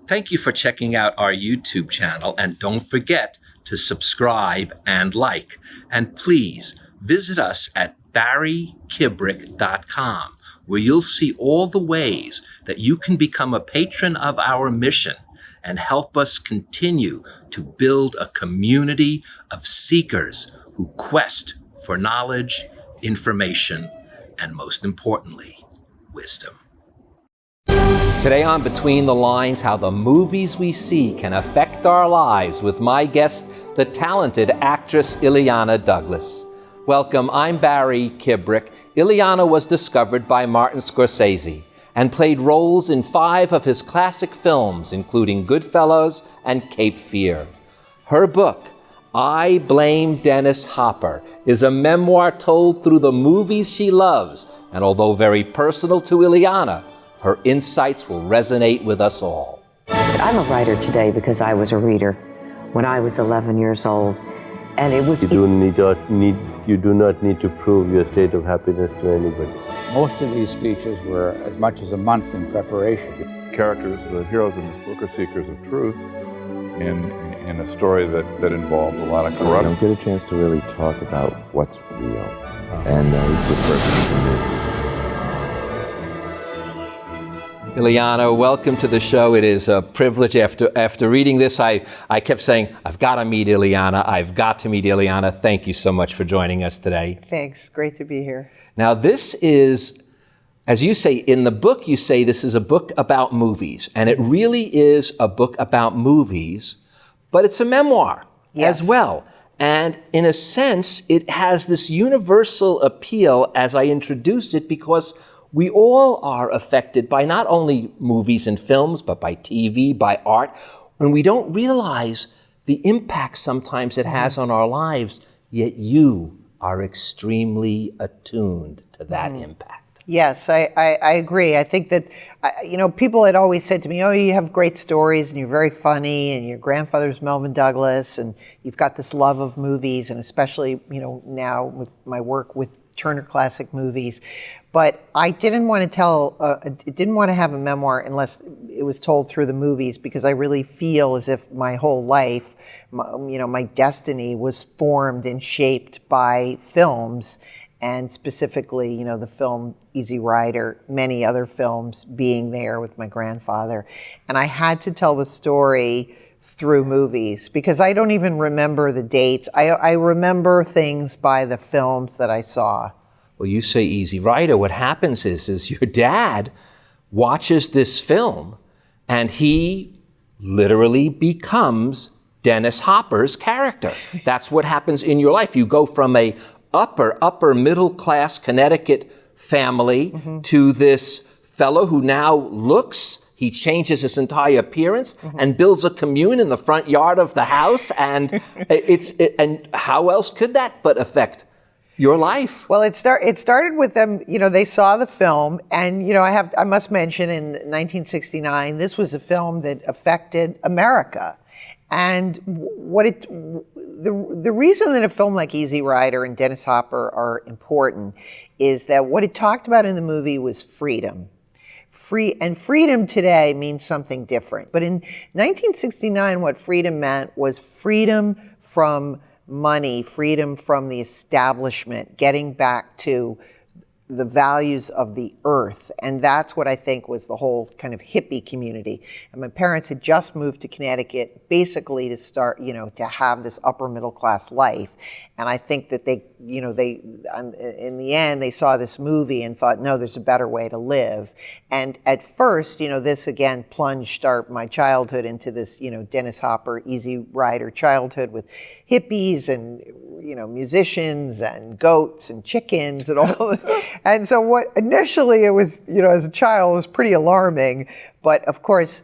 Thank you for checking out our YouTube channel, and don't forget to subscribe and like. And please visit us at barrykibrick.com, where you'll see all the ways that you can become a patron of our mission and help us continue to build a community of seekers who quest for knowledge, information, and most importantly, wisdom. Today on Between the Lines, how the movies we see can affect our lives, with my guest, the talented actress Illeana Douglas. Welcome, I'm Barry Kibrick. Illeana was discovered by Martin Scorcese and played roles in 5 of his classic films, including Goodfellas and Cape Fear. Her book, I Blame Dennis Hopper, is a memoir told through the movies she loves, and although very personal to Illeana, her insights will resonate with us all. I'm a writer today because I was a reader when I was 11 years old, and it was... You do not need to prove your state of happiness to anybody. Most of these speeches were as much as a month in preparation. Characters, the heroes in this book, are seekers of truth in a story that involves a lot of corruption. I don't get a chance to really talk about what's real, and it's the purpose for me. Illeana, welcome to the show. It is a privilege. After reading this, I kept saying, I've got to meet Illeana. I've got to meet Illeana. Thank you so much for joining us today. Thanks. Great to be here. Now, this is, as you say, in the book, you say this is a book about movies. And it really is a book about movies, but it's a memoir as well. And in a sense, it has this universal appeal, as I introduced it, because we all are affected by not only movies and films, but by TV, by art, and we don't realize the impact sometimes it has on our lives, yet you are extremely attuned to that impact. Yes, I agree. I think that, people had always said to me, oh, you have great stories and you're very funny and your grandfather's Melvin Douglas and you've got this love of movies, and especially, now with my work with Turner Classic Movies. But I didn't want to have a memoir unless it was told through the movies, because I really feel as if my whole life, my destiny was formed and shaped by films, and specifically, the film Easy Rider, many other films being there with my grandfather. And I had to tell the story through movies, because I don't even remember the dates. I remember things by the films that I saw. Well, you say Easy Rider. What happens is your dad watches this film and he literally becomes Dennis Hopper's character. That's what happens in your life. You go from a upper middle class Connecticut family to this fellow who now he changes his entire appearance and builds a commune in the front yard of the house, and and how else could that but affect your life? Well, it started with them. They saw the film, and I must mention, in 1969, this was a film that affected America, and the reason that a film like Easy Rider and Dennis Hopper are important is that what it talked about in the movie was freedom. Freedom today means something different. But in 1969, what freedom meant was freedom from money, freedom from the establishment, getting back to the values of the earth. And that's what I think was the whole kind of hippie community. And my parents had just moved to Connecticut basically to start, to have this upper middle class life. And I think that they in the end, they saw this movie and thought, no, there's a better way to live. And at first, this again plunged my childhood into this, Dennis Hopper, Easy Rider childhood with hippies and, musicians and goats and chickens and all. And so what initially it was, as a child, was pretty alarming. But of course,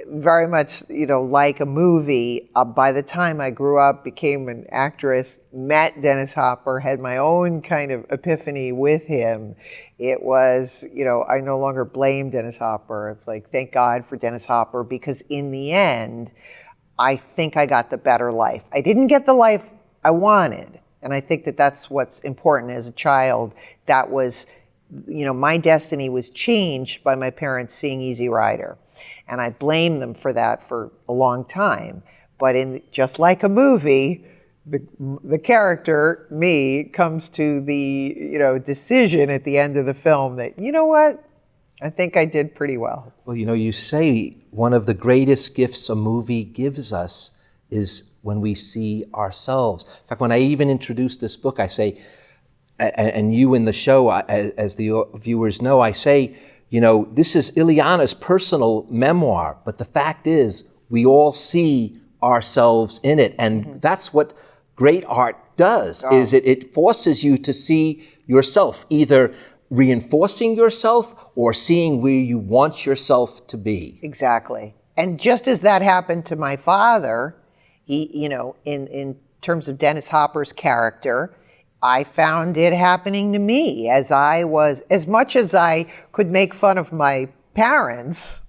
very much, like a movie. By the time I grew up, became an actress, met Dennis Hopper, had my own kind of epiphany with him. It was, I no longer blame Dennis Hopper. Like, thank God for Dennis Hopper, because in the end, I think I got the better life. I didn't get the life I wanted. And I think that that's what's important as a child. That was my destiny was changed by my parents seeing Easy Rider. And I blame them for that for a long time. But just like a movie, the character, me, comes to the, decision at the end of the film that, you know what? I think I did pretty well. Well, you say one of the greatest gifts a movie gives us is when we see ourselves. In fact, when I even introduced this book, I say, and you in the show, as the viewers know, I say, this is Illeana's personal memoir, but the fact is, we all see ourselves in it. And that's what great art does, is it forces you to see yourself, either reinforcing yourself or seeing where you want yourself to be. Exactly. And just as that happened to my father, he, in terms of Dennis Hopper's character, I found it happening to me as much as I could make fun of my parents.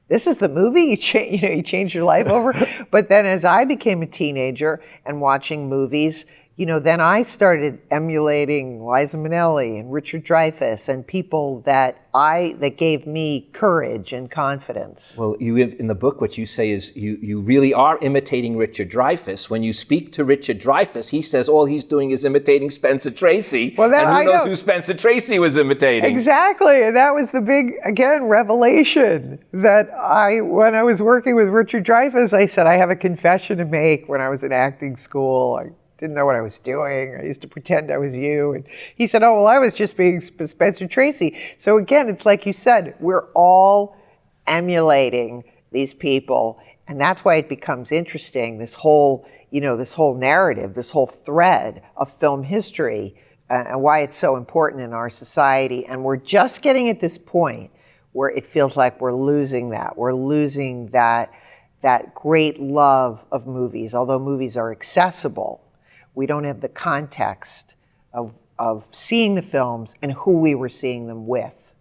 This is the movie you change your life over. But then as I became a teenager and watching movies, then I started emulating Liza Minnelli and Richard Dreyfuss and people that gave me courage and confidence. Well, you have, in the book, what you say is you really are imitating Richard Dreyfuss. When you speak to Richard Dreyfuss, he says all he's doing is imitating Spencer Tracy. Well, and who knows who Spencer Tracy was imitating? Exactly, and that was the big, again, revelation that when I was working with Richard Dreyfuss, I said, I have a confession to make. When I was in acting school, I didn't know what I was doing. I used to pretend I was you. And he said, oh, well, I was just being Spencer Tracy. So again, it's like you said, we're all emulating these people. And that's why it becomes interesting, this whole narrative, this whole thread of film history, and why it's so important in our society. And we're just getting at this point where it feels like we're losing that. We're losing that great love of movies. Although movies are accessible, we don't have the context of seeing the films and who we were seeing them with.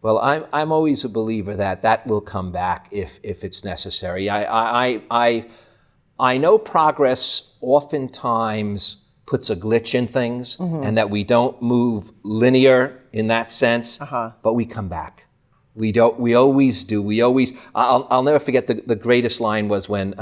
Well, I'm always a believer that will come back if it's necessary. I know progress oftentimes puts a glitch in things, and that we don't move linear in that sense, but we come back. We always do. I'll never forget the greatest line was when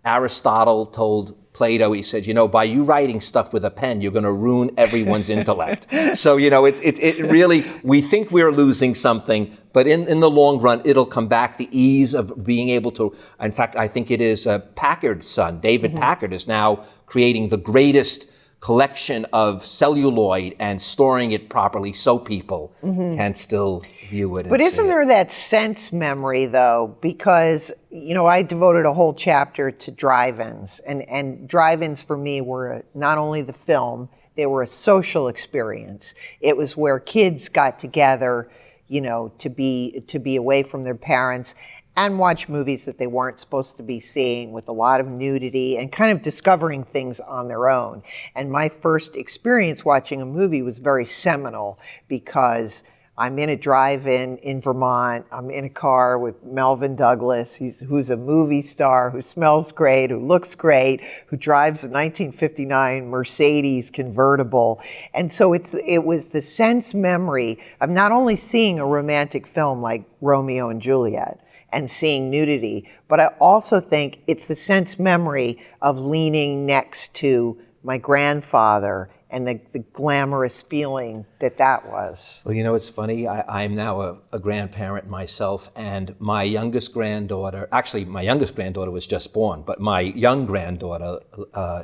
Aristotle told Plato, he said, by you writing stuff with a pen, you're going to ruin everyone's intellect. So, it really, we think we're losing something, but in the long run, it'll come back. The ease of being able to, in fact, I think it is Packard's son, David Packard, is now creating the greatest collection of celluloid and storing it properly so people can still view it. But isn't there that sense memory, though? Because, I devoted a whole chapter to drive-ins. And drive-ins for me were not only the film, they were a social experience. It was where kids got together, to be away from their parents and watch movies that they weren't supposed to be seeing, with a lot of nudity and kind of discovering things on their own. And my first experience watching a movie was very seminal, because I'm in a drive-in in Vermont. I'm in a car with Melvin Douglas, who's a movie star, who smells great, who looks great, who drives a 1959 Mercedes convertible. And so it was the sense memory of not only seeing a romantic film like Romeo and Juliet and seeing nudity, but I also think it's the sense memory of leaning next to my grandfather and the glamorous feeling that was. Well, it's funny. I'm now a grandparent myself, and my youngest granddaughter was just born, but my young granddaughter,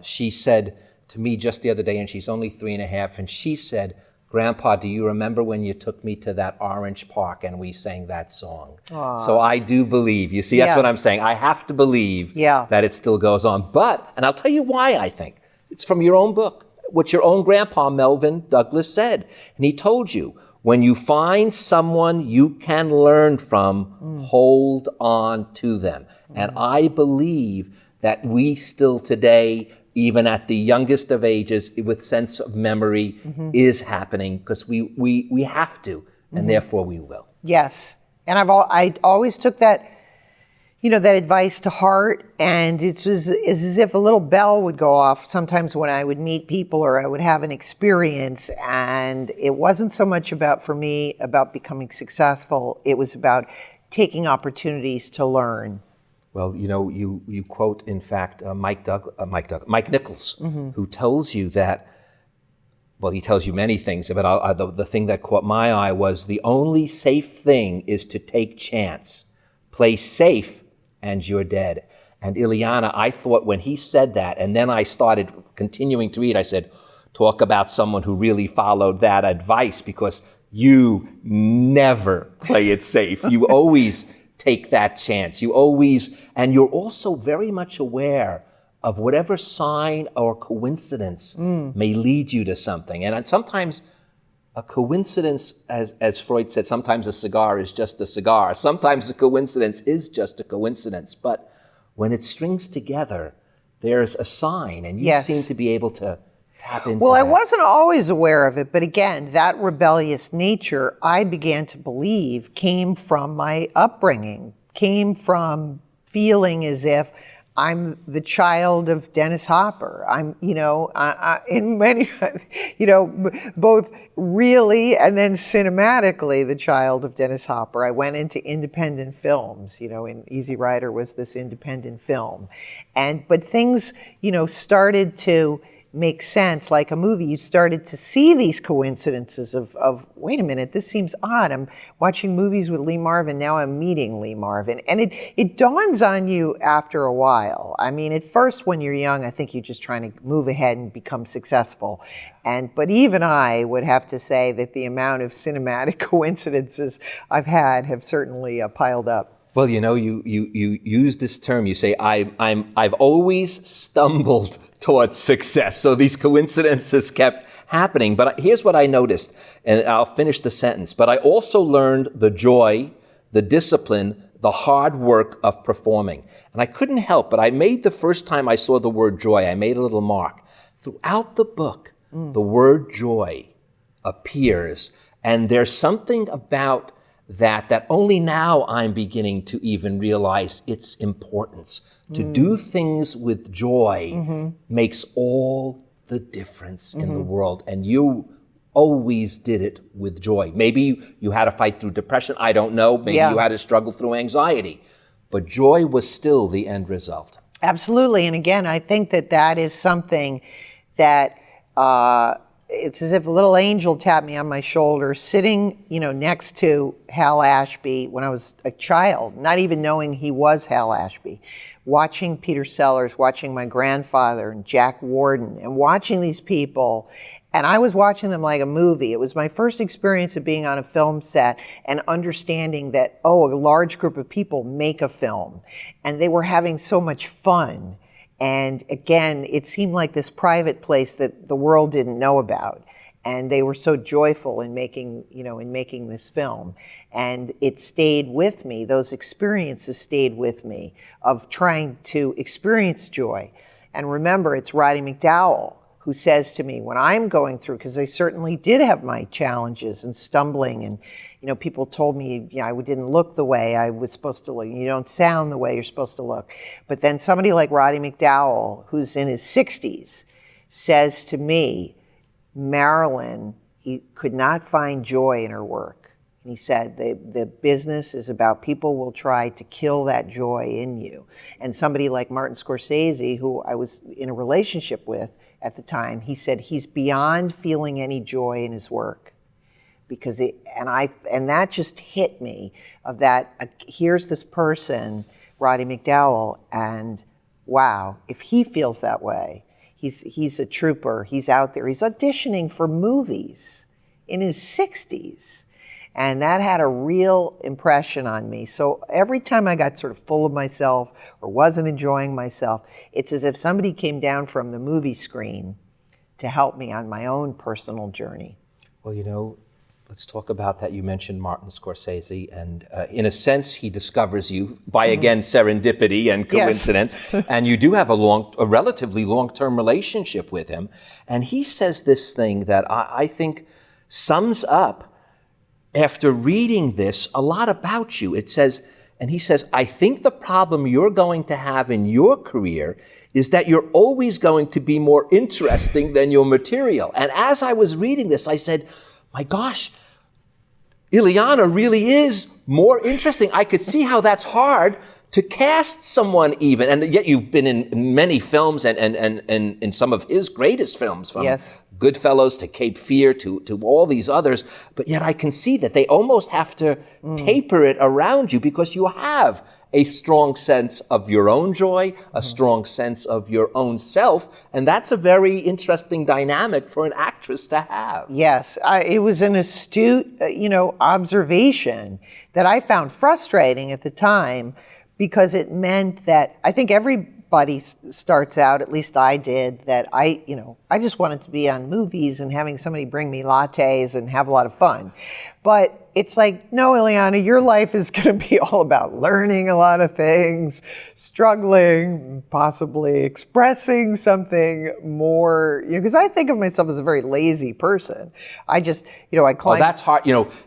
she said to me just the other day, and she's only 3.5, and she said, Grandpa, do you remember when you took me to that orange park and we sang that song? Aww. So I do believe. You see, that's what I'm saying. I have to believe that it still goes on. And I'll tell you why I think. It's from your own book, what your own grandpa, Melvin Douglas, said. And he told you, when you find someone you can learn from, hold on to them. And I believe that we still today, even at the youngest of ages, with sense of memory, is happening, because we have to, and therefore we will. Yes, and I always took that, that advice to heart, and it was as if a little bell would go off sometimes when I would meet people or I would have an experience, and it wasn't so much for me about becoming successful. It was about taking opportunities to learn. Well, you quote, in fact, Mike Nichols, who tells you that, well, he tells you many things, but the thing that caught my eye was the only safe thing is to take chance. Play safe and you're dead. And Illeana, I thought when he said that, and then I started continuing to read, I said, talk about someone who really followed that advice, because you never play it safe. You always take that chance. And you're also very much aware of whatever sign or coincidence may lead you to something. And sometimes a coincidence, as Freud said, sometimes a cigar is just a cigar. Sometimes a coincidence is just a coincidence. But when it strings together, there's a sign, and you seem to be able to tap into Well, that. I wasn't always aware of it, but again, that rebellious nature, I began to believe, came from my upbringing, came from feeling as if I'm the child of Dennis Hopper. I'm, in many, both really and then cinematically the child of Dennis Hopper. I went into independent films, and Easy Rider was this independent film. But things, started to make sense, like a movie. You started to see these coincidences of wait a minute, this seems odd. I'm watching movies with Lee Marvin, now I'm meeting Lee Marvin. And it dawns on you after a while. I mean, at first when you're young, I think you're just trying to move ahead and become successful. But even I would have to say that the amount of cinematic coincidences I've had have certainly piled up. Well, you use this term. You say, I've always stumbled towards success. So these coincidences kept happening. But here's what I noticed, and I'll finish the sentence. But I also learned the joy, the discipline, the hard work of performing. And I couldn't help, but the first time I saw the word joy, I made a little mark. Throughout the book, the word joy appears. And there's something about that only now I'm beginning to even realize its importance. To do things with joy makes all the difference in the world. And you always did it with joy. Maybe you had to fight through depression. I don't know. Maybe you had to struggle through anxiety. But joy was still the end result. Absolutely. And again, I think that is something that it's as if a little angel tapped me on my shoulder, sitting, next to Hal Ashby when I was a child, not even knowing he was Hal Ashby, watching Peter Sellers, watching my grandfather and Jack Warden, and watching these people. And I was watching them like a movie. It was my first experience of being on a film set and understanding that, a large group of people make a film. And they were having so much fun. And again, it seemed like this private place that the world didn't know about. And they were so joyful in making this film. And it stayed with me. Those experiences stayed with me of trying to experience joy. And remember, it's Roddy McDowell who says to me when I'm going through, because I certainly did have my challenges and stumbling, and people told me I didn't look the way I was supposed to look. You don't sound the way you're supposed to look. But then somebody like Roddy McDowell, who's in his 60s, says to me, Marilyn, he could not find joy in her work. And he said, the business is about people will try to kill that joy in you. And somebody like Martin Scorcese, who I was in a relationship with at the time, he said he's beyond feeling any joy in his work. Because that just hit me of that, here's this person, Roddy McDowell, and wow, if he feels that way, he's a trooper, he's out there, he's auditioning for movies in his 60s. And that had a real impression on me. So every time I got sort of full of myself or wasn't enjoying myself, it's as if somebody came down from the movie screen to help me on my own personal journey. Well, let's talk about that. You mentioned Martin Scorsese, and in a sense, he discovers you by, again, serendipity and coincidence. Yes. And you do have a relatively long-term relationship with him. And he says this thing that I think sums up, after reading this, a lot about you. It says, And he says, I think the problem you're going to have in your career is that you're always going to be more interesting than your material. And as I was reading this, I said, my gosh, Illeana really is more interesting. I could see how that's hard to cast someone even. And yet you've been in many films and in some of his greatest films, from Goodfellas to Cape Fear to all these others. But yet I can see that they almost have to taper it around you, because you have a strong sense of your own joy, a strong sense of your own self, and that's a very interesting dynamic for an actress to have. Yes, it was an astute, observation that I found frustrating at the time, because it meant that I think everybody starts out, at least I did, that I just wanted to be on movies and having somebody bring me lattes and have a lot of fun. But it's like, no, Illeana, your life is going to be all about learning a lot of things, struggling, possibly expressing something more, because I think of myself as a very lazy person. I just, I climb. Oh, that's hard.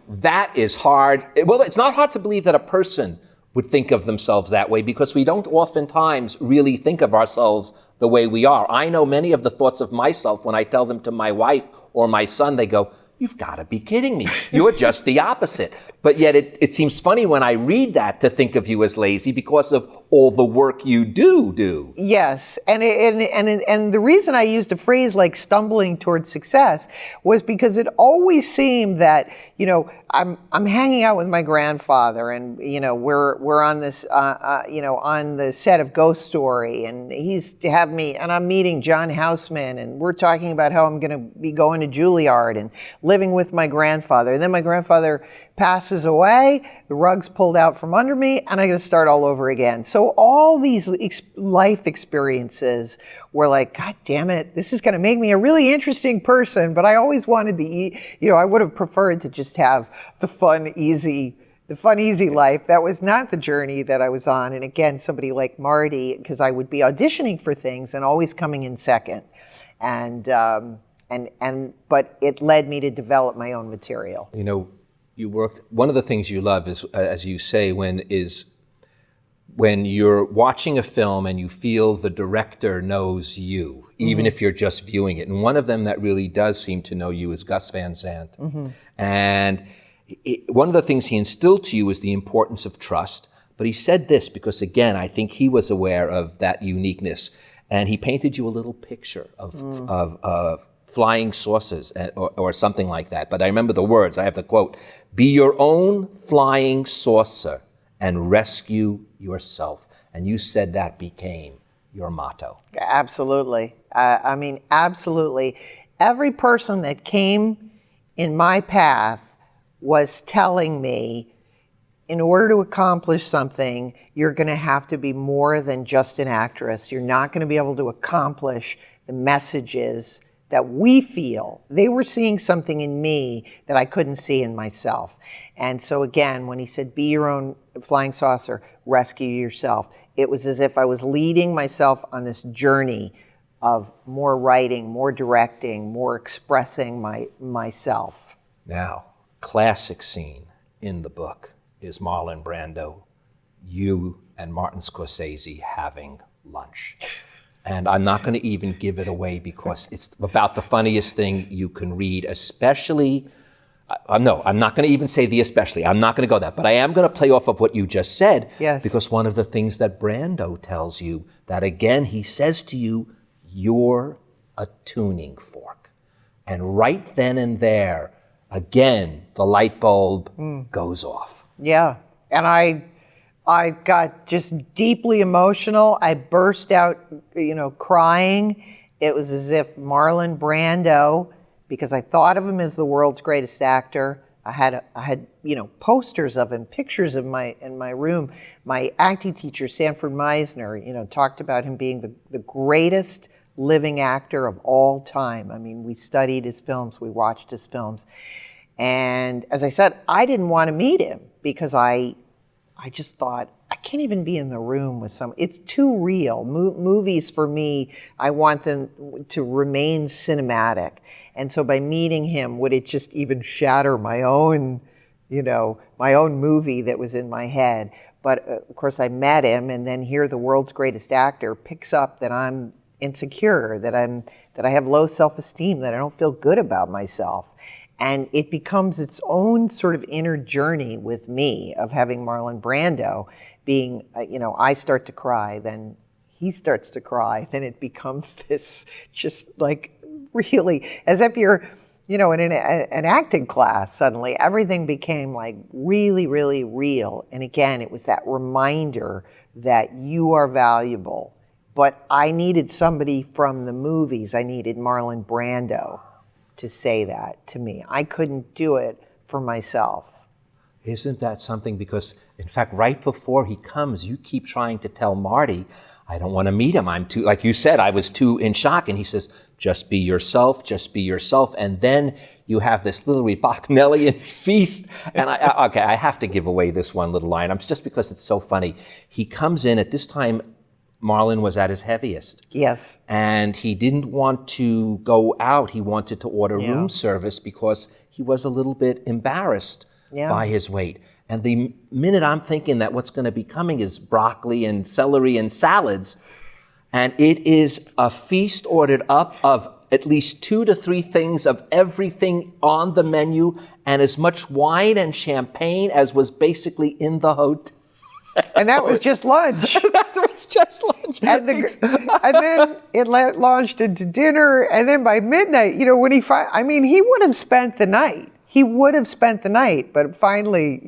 That is hard. Well, it's not hard to believe that a person would think of themselves that way, because we don't oftentimes really think of ourselves the way we are. I know many of the thoughts of myself when I tell them to my wife or my son. They go, you've got to be kidding me. You're just the opposite. But yet it seems funny when I read that to think of you as lazy, because of all the work you do. Yes, and the reason I used a phrase like stumbling towards success was because it always seemed that, I'm hanging out with my grandfather, and we're on this on the set of Ghost Story, and I'm meeting John Houseman, and we're talking about how I'm going to be going to Juilliard and living with my grandfather. And then my grandfather passes away, the rug's pulled out from under me, and I got to start all over again. So all these life experiences were like, God damn it, this is going to make me a really interesting person. But I always wanted to I would have preferred to just have the fun, easy life. That was not the journey that I was on. And again, somebody like Marty, because I would be auditioning for things and always coming in second. But it led me to develop my own material. One of the things you love is, as you say, when you're watching a film and you feel the director knows you, even if you're just viewing it. And one of them that really does seem to know you is Gus Van Sant. And one of the things he instilled to you is the importance of trust. But he said this because, again, I think he was aware of that uniqueness. And he painted you a little picture of flying saucers or something like that. But I remember the words. I have the quote: "Be your own flying saucer and rescue yourself." And you said that became your motto. Absolutely. Absolutely. Every person that came in my path was telling me, in order to accomplish something, you're going to have to be more than just an actress. You're not going to be able to accomplish the messages that we feel. They were seeing something in me that I couldn't see in myself. And so again, when he said, be your own flying saucer, rescue yourself, it was as if I was leading myself on this journey of more writing, more directing, more expressing myself. Now, classic scene in the book is Marlon Brando, you and Martin Scorsese having lunch. And I'm not going to even give it away because it's about the funniest thing you can read, especially, I'm not going to even say the especially. I'm not going to go that. But I am going to play off of what you just said. Yes. Because one of the things that Brando tells you, that again, he says to you, you're a tuning fork. And right then and there, again, the light bulb goes off. Yeah. And I got just deeply emotional. I burst out, crying. It was as if Marlon Brando, because I thought of him as the world's greatest actor. I had posters of him, pictures of in my room. My acting teacher, Sanford Meisner, talked about him being the greatest living actor of all time. I mean, we studied his films, we watched his films. And as I said, I didn't want to meet him because I just thought, I can't even be in the room with someone. It's too real. Movies, for me, I want them to remain cinematic. And so by meeting him, would it just even shatter my own movie that was in my head? But of course I met him, and then here the world's greatest actor picks up that I'm insecure, that I have low self-esteem, that I don't feel good about myself. And it becomes its own sort of inner journey with me of having Marlon Brando being, I start to cry, then he starts to cry, then it becomes this just like really, as if you're, in an acting class, suddenly everything became like really, really real. And again, it was that reminder that you are valuable. But I needed somebody from the movies. I needed Marlon Brando to say that to me. I couldn't do it for myself. Isn't that something? Because, in fact, right before he comes, you keep trying to tell Marty, I don't want to meet him. I'm too, like you said, I was too in shock. And he says, just be yourself, just be yourself. And then you have this little Bacchanalian feast. And I have to give away this one little line. Just because it's so funny. He comes in at this time, Marlon was at his heaviest. Yes. And he didn't want to go out. He wanted to order room service because he was a little bit embarrassed by his weight. And the minute I'm thinking that what's going to be coming is broccoli and celery and salads, and it is a feast ordered up of at least 2 to 3 things of everything on the menu and as much wine and champagne as was basically in the hotel. And that was just lunch. That was just lunch. And then it launched into dinner, and then by midnight, when he would have spent the night. He would have spent the night, but finally,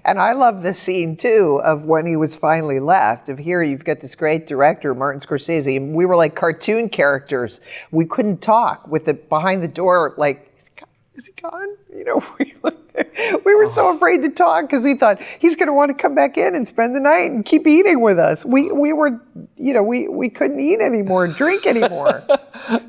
and I love this scene too of when he was finally left. Of here, you've got this great director, Martin Scorcese, and we were like cartoon characters. We couldn't talk with behind the door, like, is he gone? We were so afraid to talk because we thought he's going to want to come back in and spend the night and keep eating with us. We were, we couldn't eat anymore, drink anymore.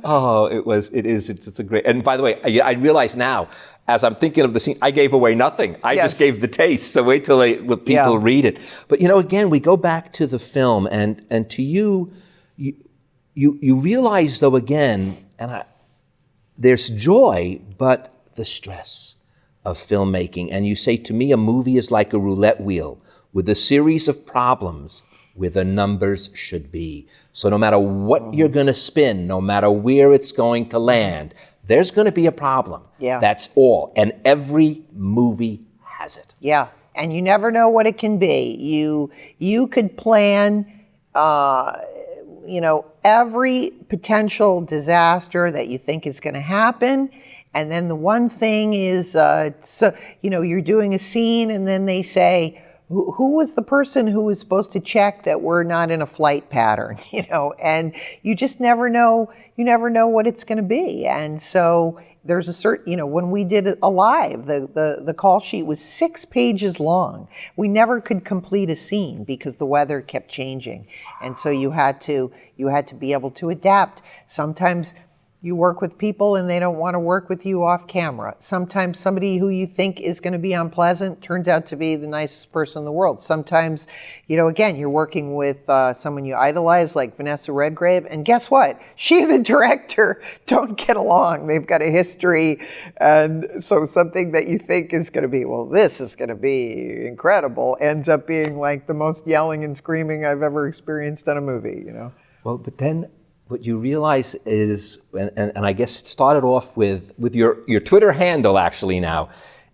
Oh, it's a great, and by the way, I realize now, as I'm thinking of the scene, I gave away nothing. I just gave the taste, so wait till people read it. But again, we go back to the film, and to you realize though again, there's joy, but the stress of filmmaking. And you say to me, a movie is like a roulette wheel with a series of problems where the numbers should be. So no matter what you're going to spin, no matter where it's going to land, there's going to be a problem. Yeah. That's all. And every movie has it. Yeah. And you never know what it can be. You could plan, every potential disaster that you think is going to happen. And then the one thing is, you're doing a scene and then they say, who was the person who was supposed to check that we're not in a flight pattern, and you just never know, what it's going to be. And so there's a certain, when we did it live, the call sheet was 6 pages long. We never could complete a scene because the weather kept changing. And so you had to be able to adapt. Sometimes you work with people and they don't want to work with you off camera. Sometimes somebody who you think is going to be unpleasant turns out to be the nicest person in the world. Sometimes, again, you're working with someone you idolize like Vanessa Redgrave, and guess what? She and the director don't get along. They've got a history, and so something that you think is going to be, this is going to be incredible, ends up being like the most yelling and screaming I've ever experienced on a movie, Well, but then what you realize is, and I guess it started off with your Twitter handle actually now,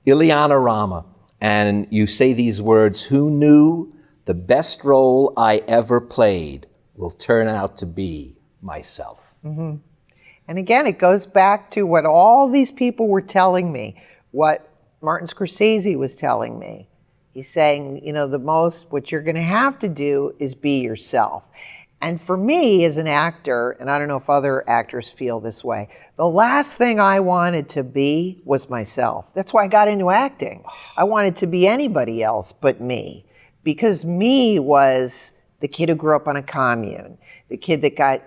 Illeana Rama, and you say these words, who knew the best role I ever played will turn out to be myself. Mm-hmm. And again, it goes back to what all these people were telling me, what Martin Scorsese was telling me. He's saying, what you're going to have to do is be yourself. And for me as an actor, and I don't know if other actors feel this way, the last thing I wanted to be was myself. That's why I got into acting. I wanted to be anybody else but me, because me was the kid who grew up on a commune, the kid that got,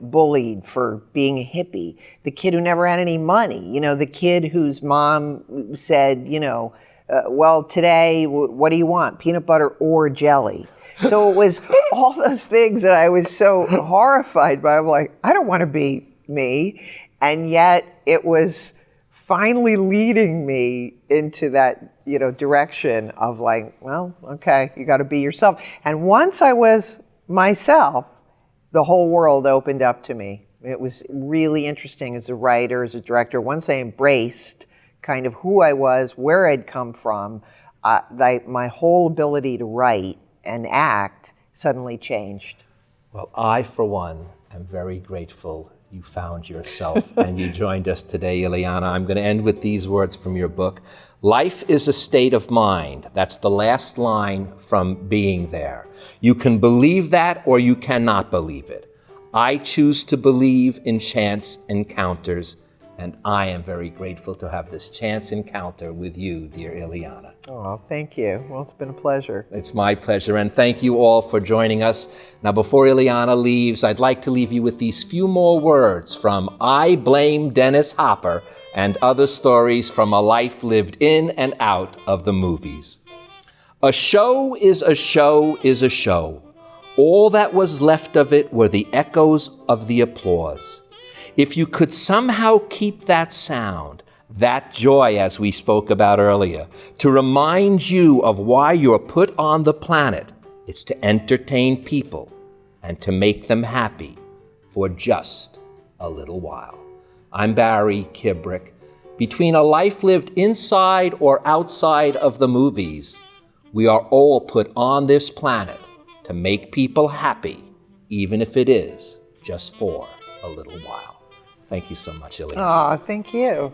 bullied for being a hippie, the kid who never had any money, the kid whose mom said, today, what do you want, peanut butter or jelly? So it was all those things that I was so horrified by. I'm like, I don't want to be me. And yet it was finally leading me into that direction of like, well, okay, you got to be yourself. And once I was myself, the whole world opened up to me. It was really interesting as a writer, as a director. Once I embraced kind of who I was, where I'd come from, my whole ability to write and act suddenly changed. Well, I, for one, am very grateful you found yourself and you joined us today, Illeana. I'm going to end with these words from your book. Life is a state of mind. That's the last line from Being There. You can believe that or you cannot believe it. I choose to believe in chance encounters, and I am very grateful to have this chance encounter with you, dear Illeana. Oh, thank you. Well, it's been a pleasure. It's my pleasure, and thank you all for joining us. Now, before Illeana leaves, I'd like to leave you with these few more words from I Blame Dennis Hopper and other stories from a life lived in and out of the movies. A show is a show is a show. All that was left of it were the echoes of the applause. If you could somehow keep that sound, that joy, as we spoke about earlier, to remind you of why you're put on the planet, it's to entertain people and to make them happy for just a little while. I'm Barry Kibrick. Between a life lived inside or outside of the movies, we are all put on this planet to make people happy, even if it is just for a little while. Thank you so much, Illeana. Oh, thank you.